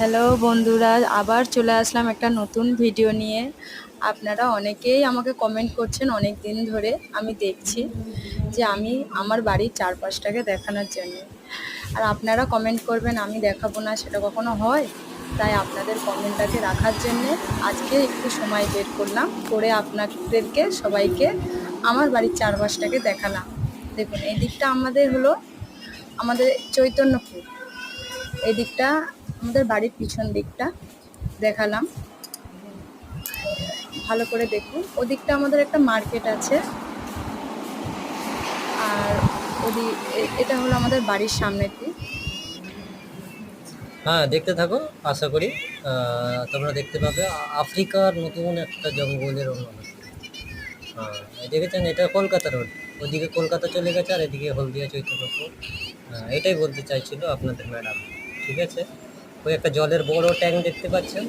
Hello বন্ধুরা, আবার চলে আসলাম একটা নতুন ভিডিও নিয়ে। আপনারা অনেকেই আমাকে কমেন্ট করছেন অনেক দিন ধরে, আমি দেখছি যে আমি আমার বাড়ির চারপাশটাকে দেখানোর জন্য। আর আপনারা কমেন্ট করবেন আমি দেখাবো না, সেটা কখনো হয়? তাই আপনাদের কমেন্টটাকে রাখার জন্যে আজকে একটু সময় বের করলাম, করে আপনাদেরকে সবাইকে আমার বাড়ির চারপাশটাকে দেখালাম। দেখুন, এই দিকটা আমাদের হলো আমাদের চৈতন্যপুর, এই দিকটা আমাদের বাড়ির পিছন দিকটা দেখালাম। ভালো করে দেখুন, ওদিকটা আমাদের একটা মার্কেট আছে। আর এটা হলো আমাদের বাড়ির সামনের দিক। হ্যাঁ, দেখতে থাকো। আশা করি তোমরা দেখতে পাবে আফ্রিকার নতুন একটা জঙ্গলের অন্যরূপ। এই দেখেছেন, এটা কলকাতা রোড। ওদিকে কলকাতা চলে গেছে আর এদিকে হলদিয়া চৈতন্যপুর। এটাই বলতে চাইছিল আপনাদের ম্যাডাম। ঠিক আছে, ওই একটা জলের বড় ট্যাঙ্ক দেখতে পাচ্ছেন,